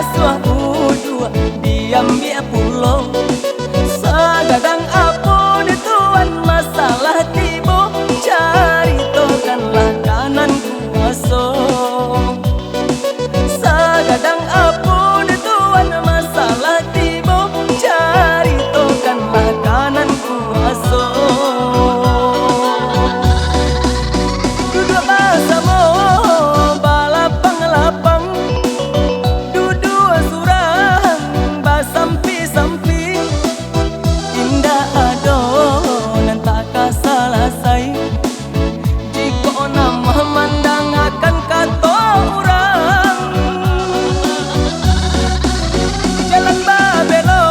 basuh udua diambil pulau. Sagadang apun tuan masalah tibo, caritokanlah kanan kuaso. Sagadang apun tuan masalah tibo, caritokanlah kanan kuaso. Duduk bersama balapang-lapang, duduk surang basampi-sampi, indah adonan tak kasalasai. Jika nama memandang akan kata orang, jalan babelo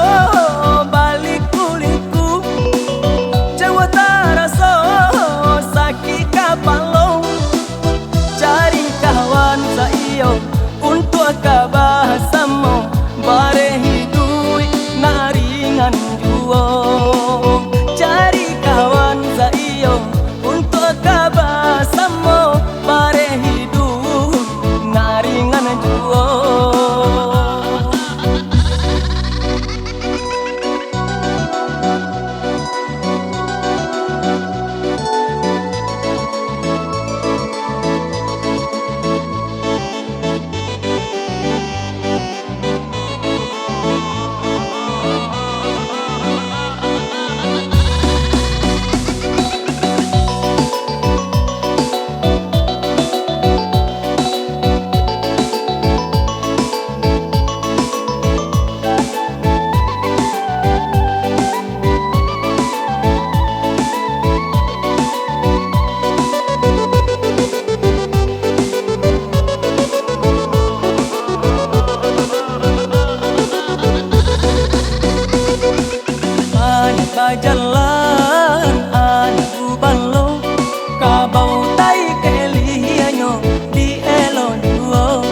balik kuliku, Jawa taraso sakit kapalo. Cari kawan saiyo untuk kabahasamu, bare hidup naringan juo. Cari kawan saiyo untuk kabahasamu, bare hidup naringan juo. Jalan anu balo kabau tai kelihanyo di elon duo,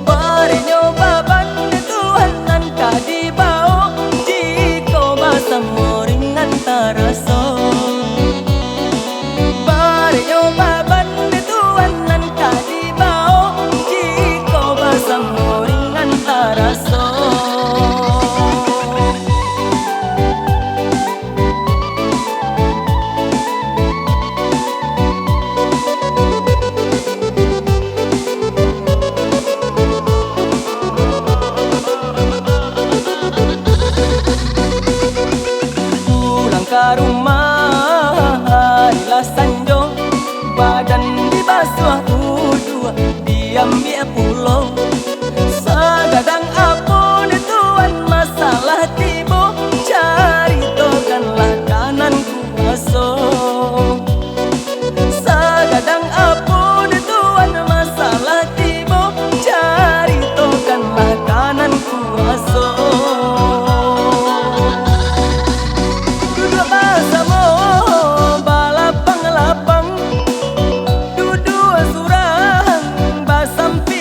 barenyo baban tuhanan kadi bau, jiko basam moringan taraso. Barenyo baban tuhanan kadi bau, jiko basam moringan taraso. Ke rumah harilah sanjo, badan dibasuh udua diambil pulau. Sagadang apun tuan masalah tibo, caritokanlah kanan kuaso. Sagadang apun tuan masalah tibo, caritokanlah kanan kuaso. Bersama balapang-lapang, duduk surang basampi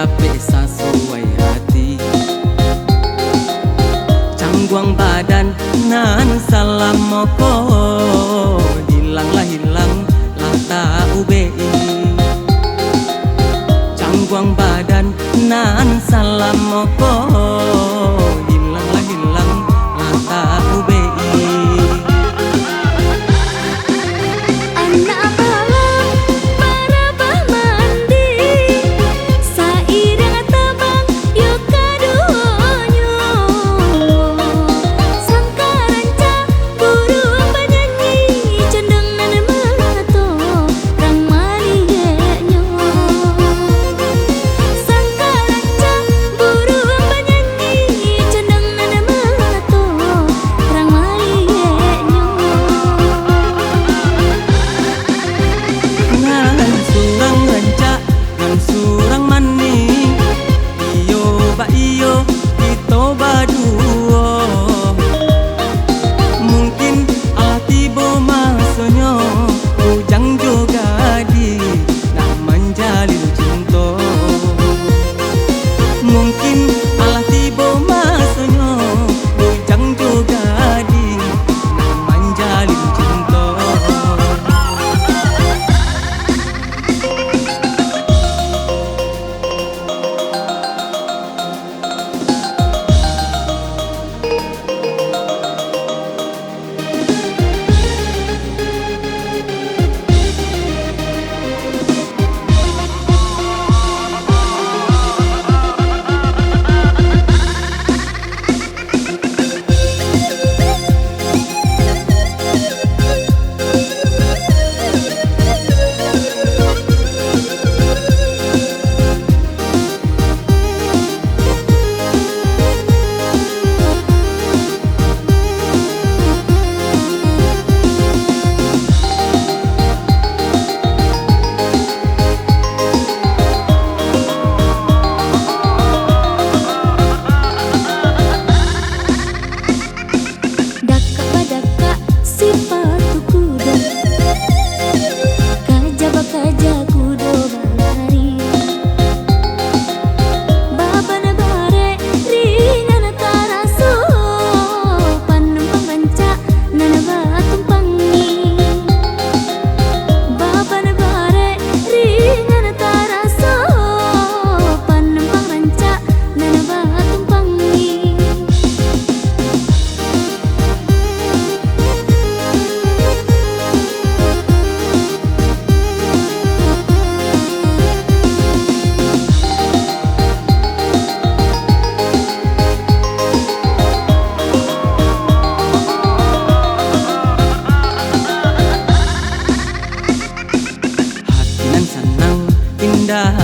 dapet sesuai hati. Cangguang badan nan salam moko, hilang lah tak ubei. Cangguang badan nan salam moko, hilang lah tak ubei.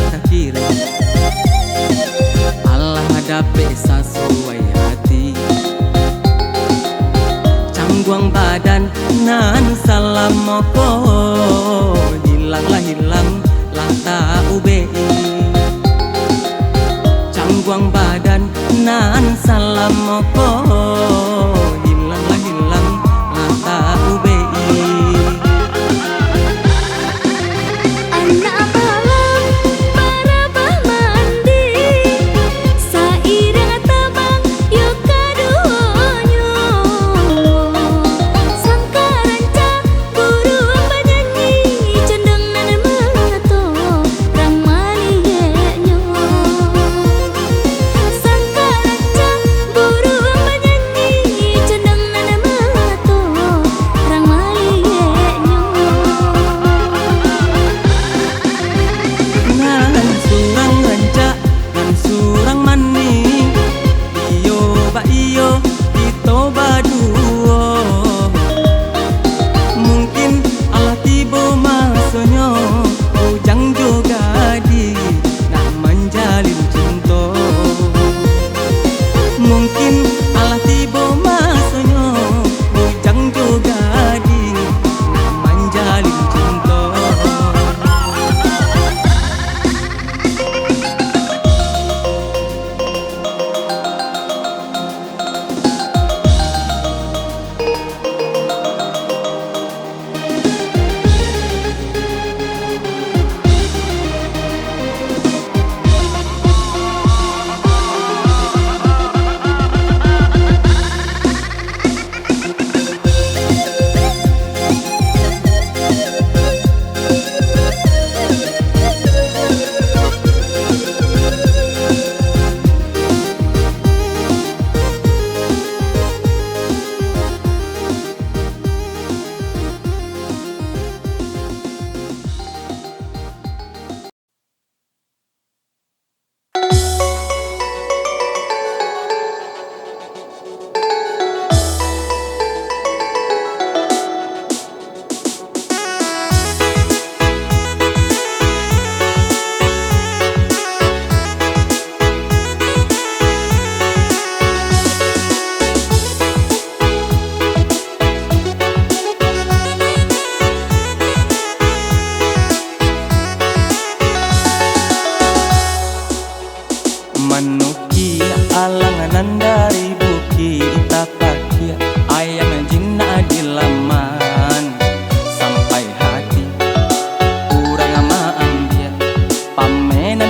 Tak kira Allah dapet sesuai hati. Cangguang badan nan salam moko, hilang lah tak ubei. Cangguang badan nan salam moko, hilang lah tak ubei.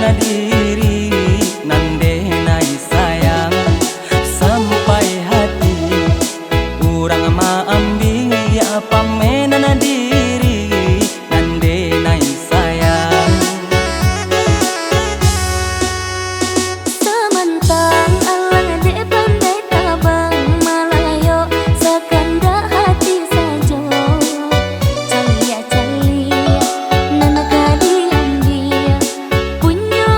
nana diri nande nai sayang sampai hati kurang maambil apa menana diri nande nai sayang Samantang alang dek pandai tabang malayo sakanda hati sajo calia calia nana kadiam dia punyo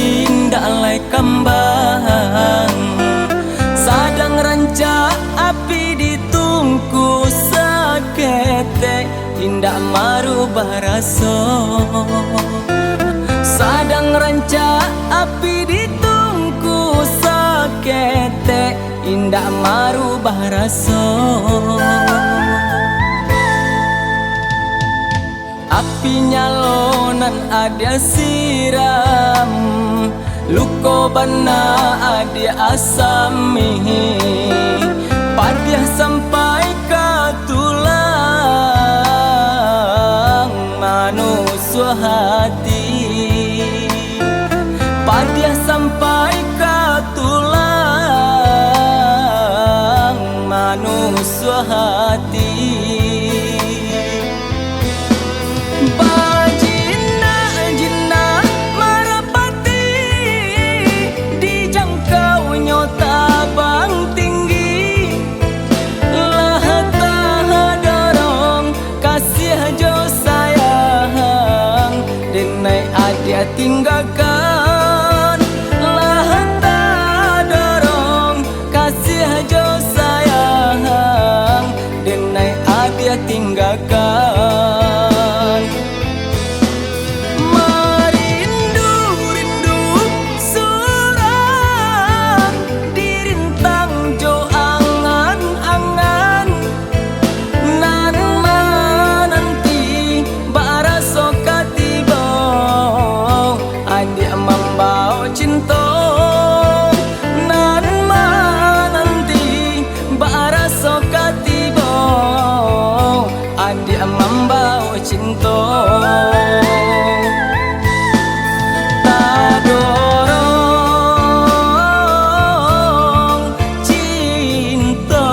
indah lai kembang, sadang ranca api ditungku sakete, indah marubah raso. Sadang ranca api ditungku sakete, indah marubah raso. Api nyalonan ada siram, luko bana ada asami, padiah sampai ke tulang manusia hati, padiah sampai ke tulang manusia hati. Bajina marapati dijangkau nyota bang tinggi, lah dorong kasih jo sayang, denai adia tinggalkan, lah dorong kasih jo sayang, denai adia tinggalkan. Membawa cinta tak dorong cinta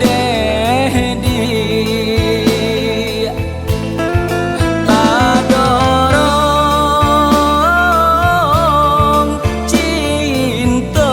dedi, tak dorong cinta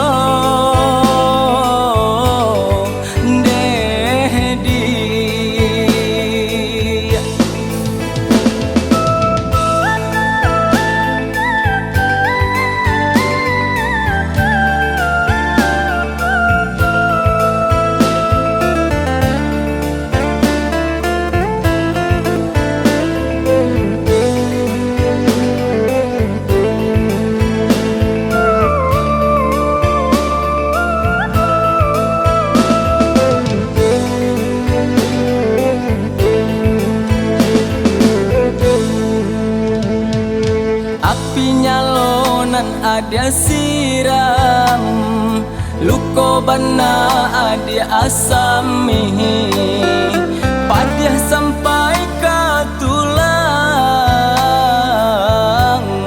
ada siram, luko bana ada asami, padiah sampai ke tulang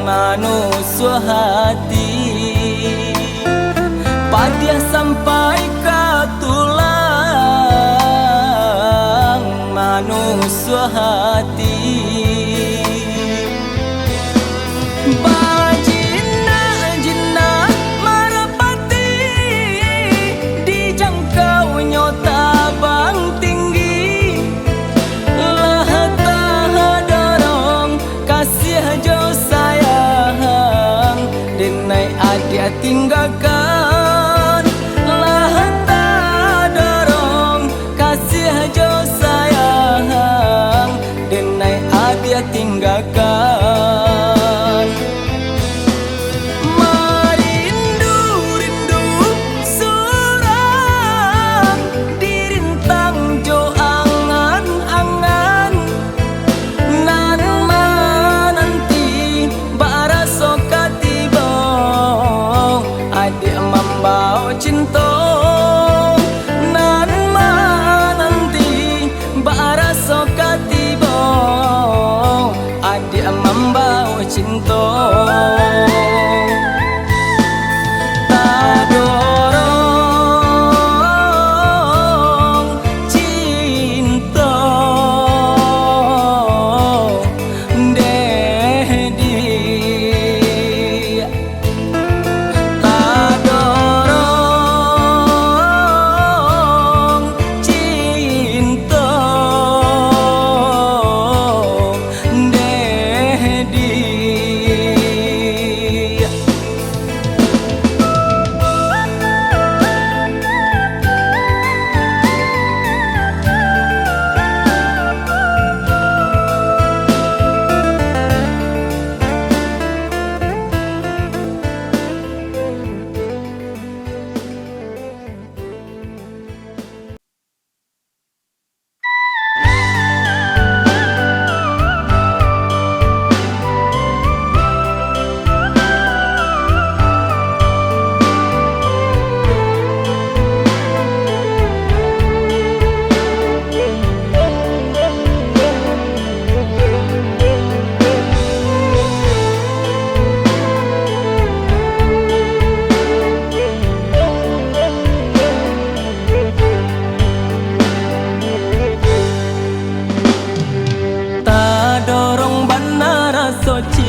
manusia hati, padiah sampai ke tulang manusia hati. Dia tinggalkan, lah dorong kasih jo sayang, denai dia tinggalkan. Rindu surang dirintang jo angan-angan, nan nanti baraso katiba adik membawa cinta, nan nanti baraso katiba adik membawa cinta. Tak dorong cinta dedi, cinta dedi.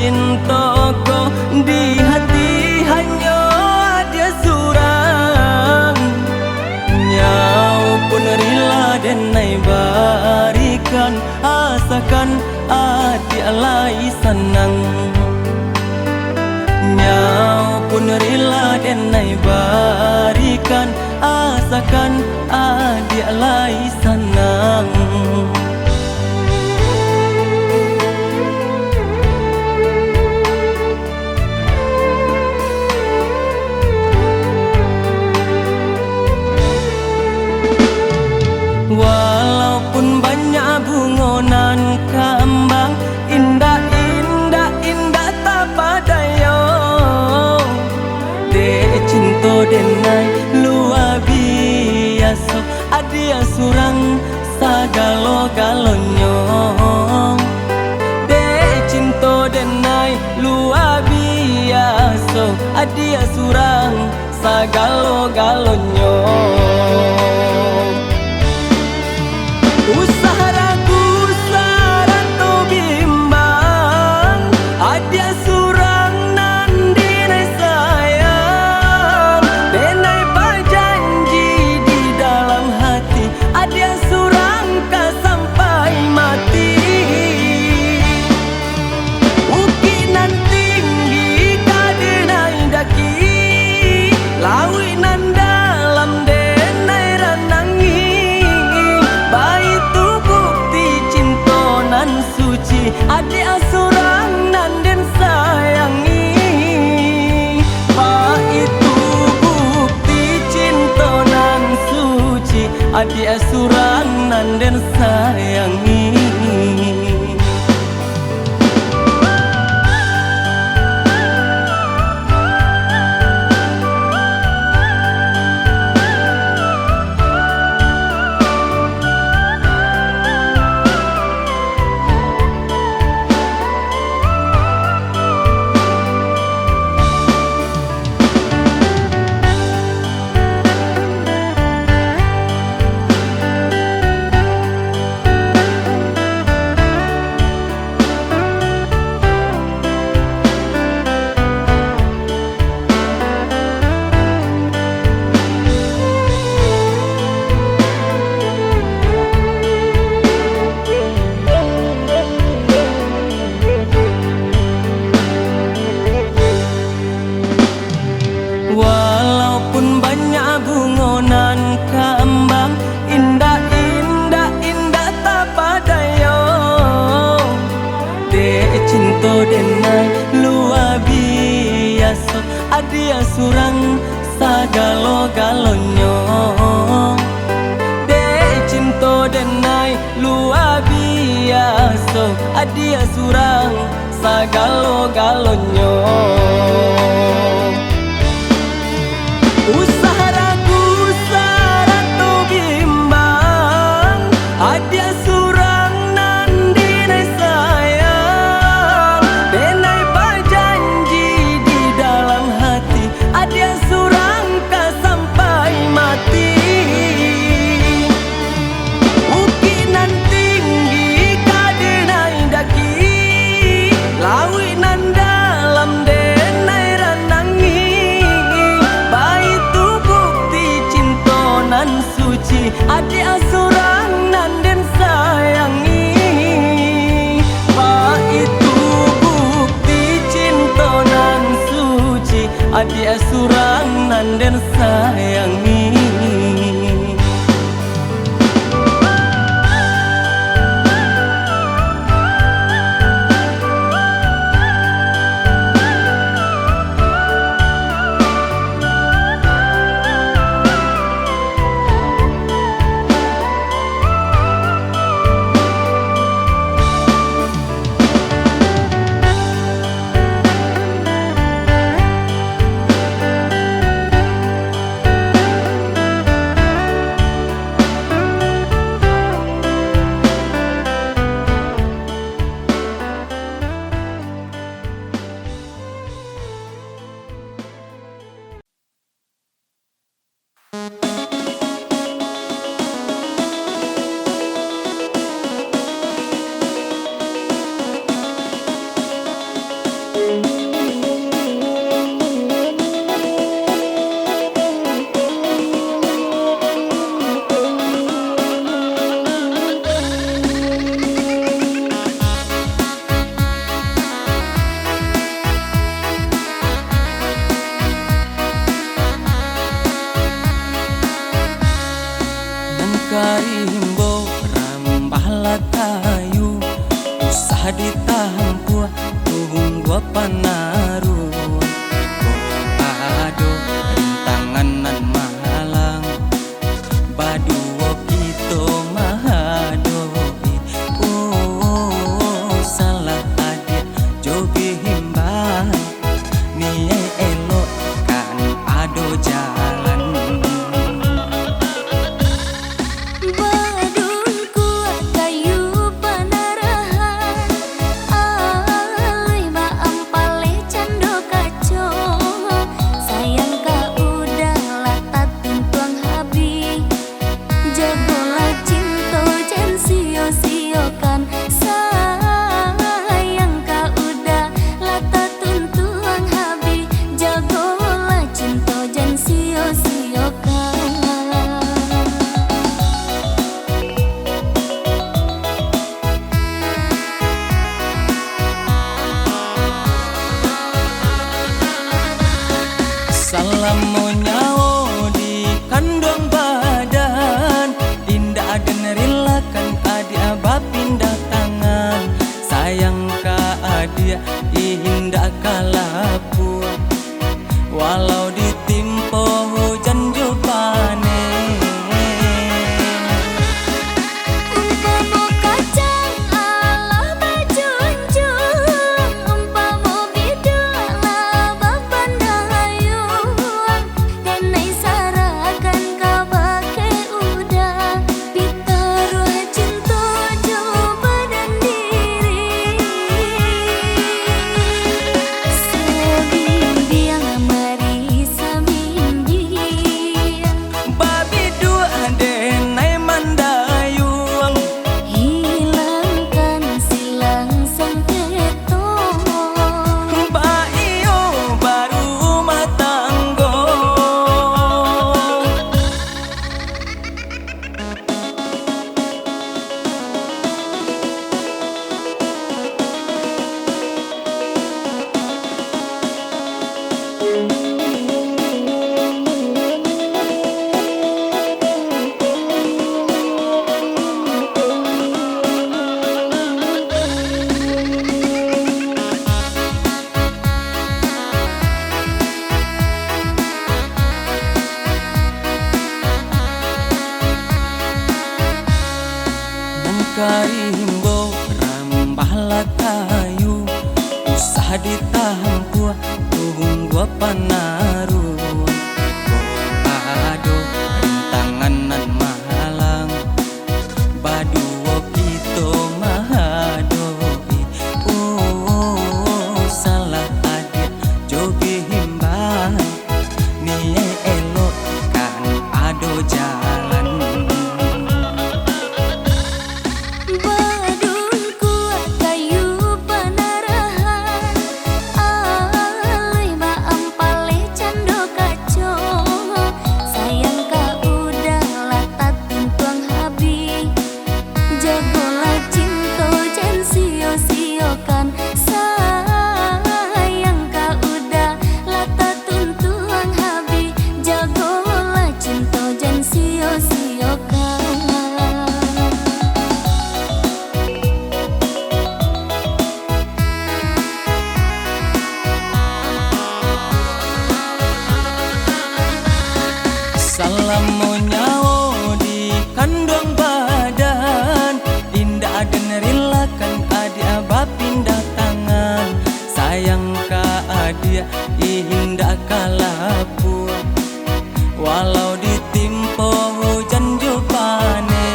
cintaku di hati hanya ada surang. Nyau pun rela dan naik barikan, asakan hati alai senang. Nyau pun rela dan naik barikan, asakan hati alai senang. Walaupun banyak bungonan kembang, indah, indah, indah tak padayo. Dek cinta denai luar biasa, adia surang sagalo-galonyo. Dek cinta denai luar biasa, adia surang sagalo-galonyo. Usaha ragu sarato bimbang, adia surang nan dinai sayang. Denai berjanji di dalam hati, adia surang ka sampai mati. Uki nan tinggi ka denai daki, lawi nan dalam denai ranangi. Suci adik asurang nan den sayangi, pa itu bukti cinta nan suci adik asurang nan den sayangi. Walaupun banyak bungonan kembang, indah, indah, indah tak padayo. Dek cinta denai luar biasa, adia surang sagalo-galonyo. Dek cinta denai luar biasa, adia surang sagalo-galonyo. Usaha ragu sarato bimbang, adia surang nan dinai sayang. Denai berjanji di dalam hati, adia surang ka sampai mati. Uki nan tinggi ka denai daki, lawi nan dalam denai ranangi. Nan suci adik asurang nan den sayangi, pa itu bukti cinta nan suci adik asurang nan den sayangi. tuhung gua panaru ado rintangan nan mahalang baduo kito mahadoi salah adik jogi himbang nie elok kan ado jalan. Badungku kayu panarahan alih maam paleh cando kaco sayang ka udah latat tuntuang habi jagolah cinta jan sio-siokan sayang ka udah latat tuntuang habi jagolah cinta jan sio-siokan. Salam mau nyawo di kandung badan indah dan relakan adia aba pindah tangan sayang ka adia indah kalapu walau ditimpo hujan jupane. Umpama kacang ala bajunjung umpama bidang laba pandayung denai sarakan ka bake udah pitaruh cinta coba dan diri sebimbiang mari samimbiang Babi dua denai mandayung hilangkan silang sengketo Baio baru rumah tanggo. Karimbo rambahlah kayu usah ditahan gua tuhung gua panaru ado rintangan nan mahalang baduo kito mahadoi salah adik jogi himbang nie elok kan ado jalan. Badungku kayu panarahan alih maam paleh cando kaco sayang ka udah latat tuntuang habi jagolah cinta jan sio-siokan sayang ka udah latat tuntuang habi jagolah cinta jan sio-siokan. Salam mau nyawo di kandung badan indah dan relakan adia aba pindah tangan sayang ka adia indah kalapu walau ditimpo hujan jupane.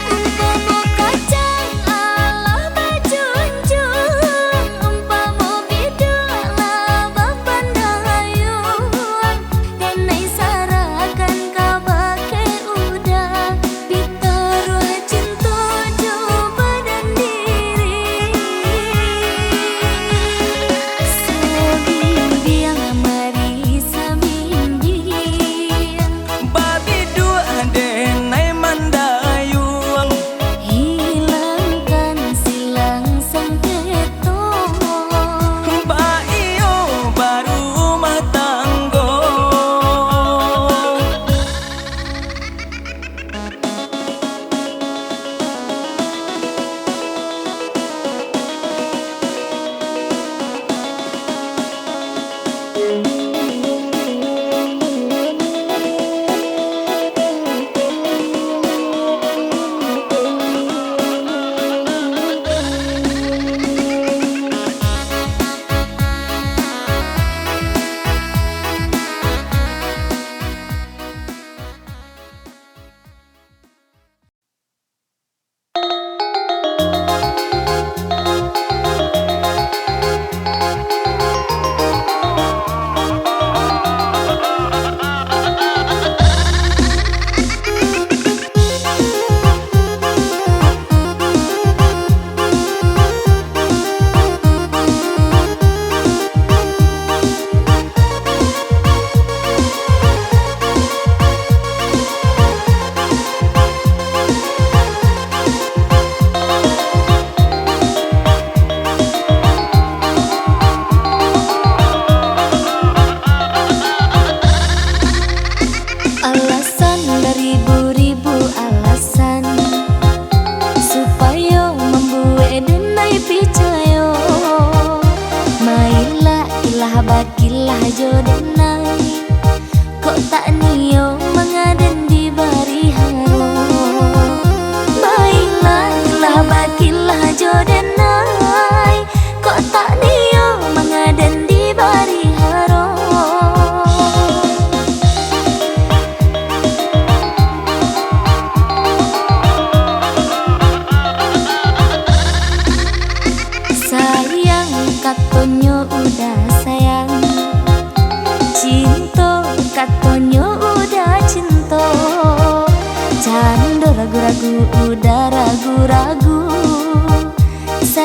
Umpama kacang ala bajunjung umpama bidang laba pandayung denai sarakan ka bake udah pitaruh cinta coba dan diri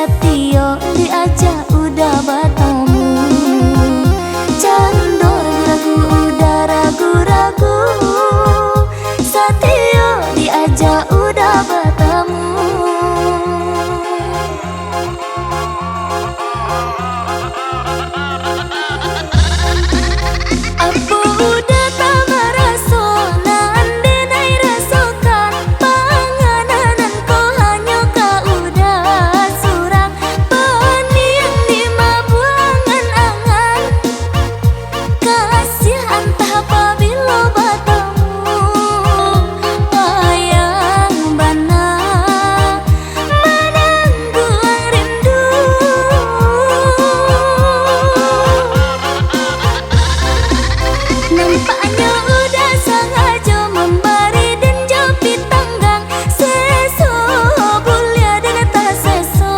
Satio diajak udah bertemu. Candor ragu udah ragu-ragu. Satio diajak udah bertemu. Apa udah tak meraso nande nai rasokan panganan ko hanya ka udah surang peniang di mabuangan angan kasih antah apabila bertemu wayang bana menangguang rindu. Nampaknya udah sengaja memberi dan jepit tanggang seso bulia dengan tak seso.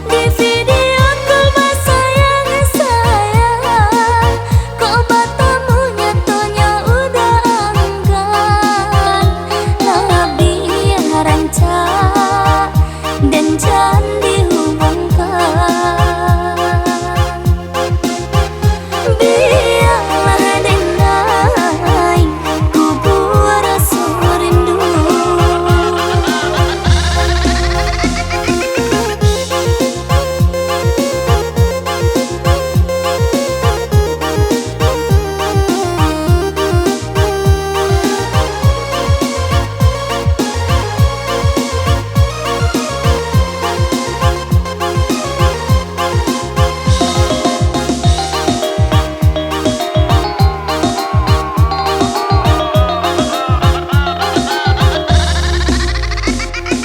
Di video call sayang sayang kok bertemu nyatonya udah enggan. Lebih yang rancak dan jangan dihubungkan. Biarlah denai kubur rasa rindu.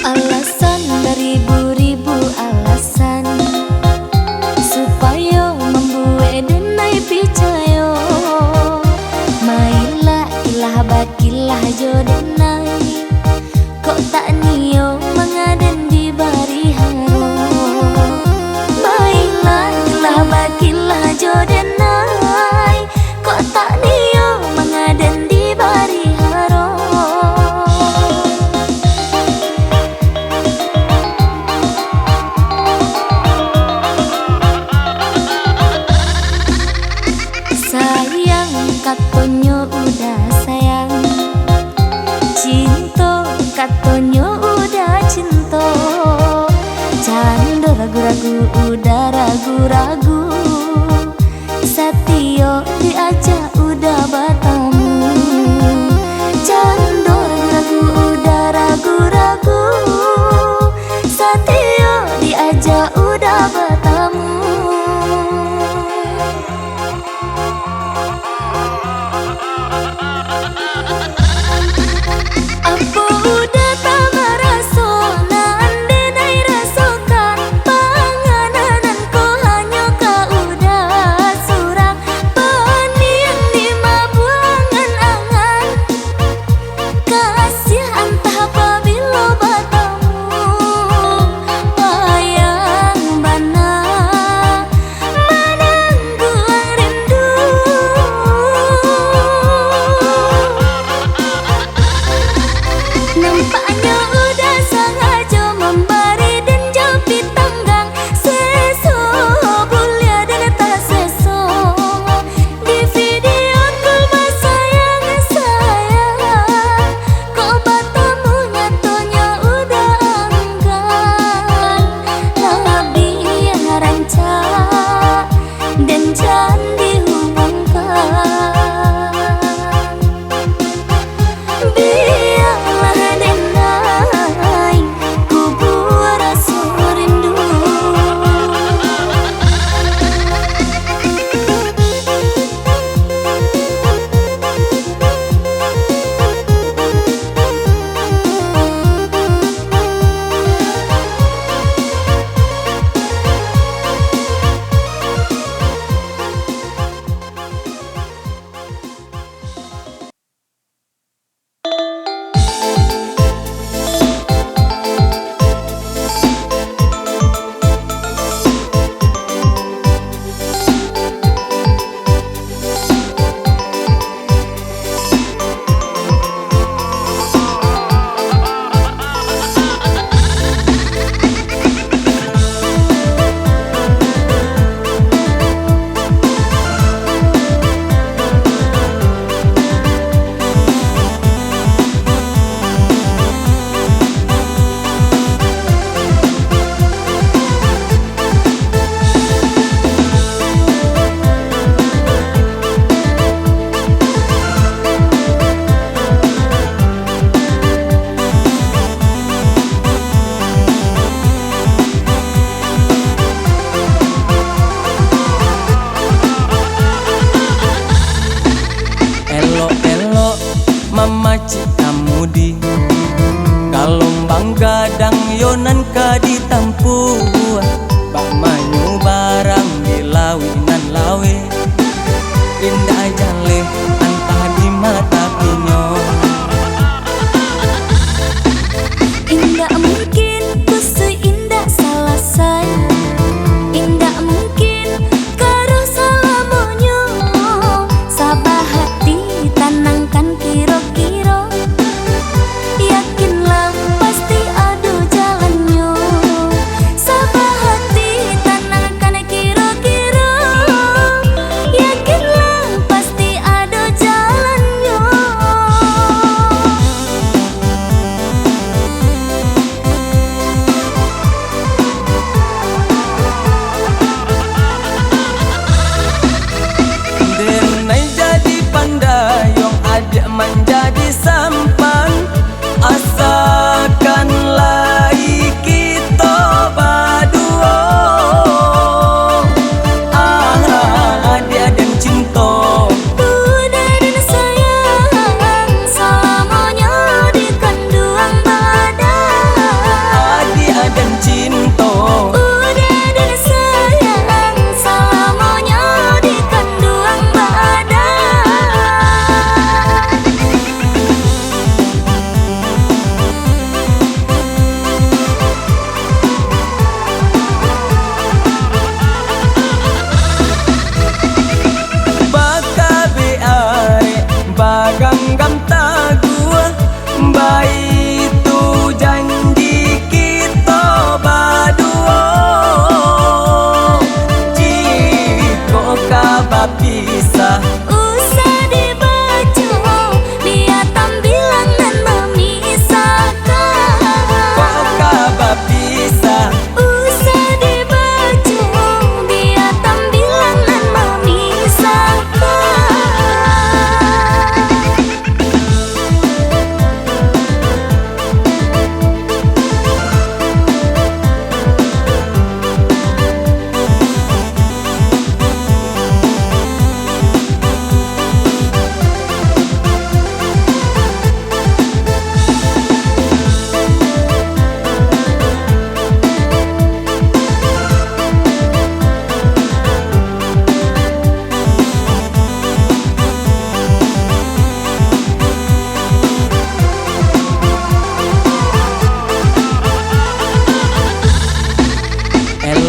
Alasan beribu-ribu alasan supaya membuat denai picayo. Mailah ilah bakilah jodenai kok tak nio mengaden di bari haro. Mailah ilah bakilah jodenai kok tak nio mengaden di bari haro. Sayang katonyo udah sayang, cinta katonyo udah cinta. Cando ragu-ragu udah ragu-ragu. Satio diajak udah bertemu. Cando ragu-ragu udah ragu-ragu. Satio diajak udah bertemu. Apa udah tak meraso nande nai rasokan panganan ko hanya ka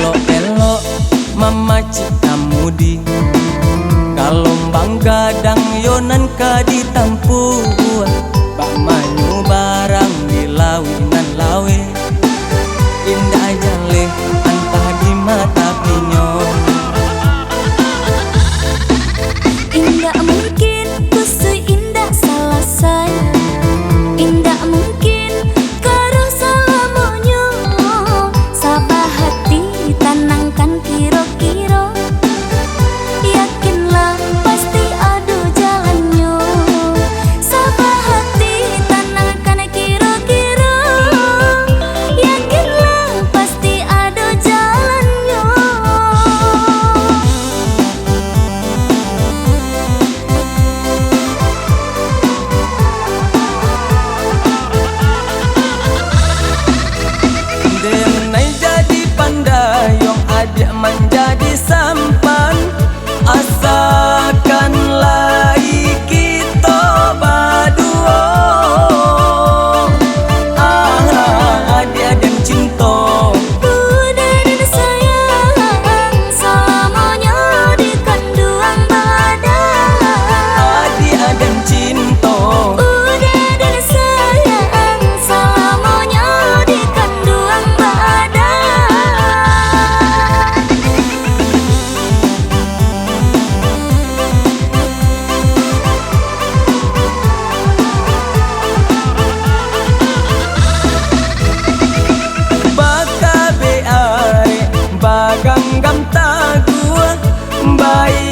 elok-elok mama kamu di kalombang gadang yonan ka ditampu bak manyu barang di lawinan lawe indah jale antah di mata pinyo. Indah mungkin kusui indah salah saya, indah mungkin karo salamonyo. Sabah hati tenangkan kiro-kiro, yakinlah pasti ada jalannya. Sabah hati tenangkan kiro-kiro, yakinlah pasti ada jalannya. Denai jadi pandayong adik menjadi sampan asakan lai kita berdua adik dan cinta Udah dan sayang salamonyo di kanduang badan. adik dan cinta Udah dan sayang salamonyo di kanduang badan. baka beare bagang gam tagua bayi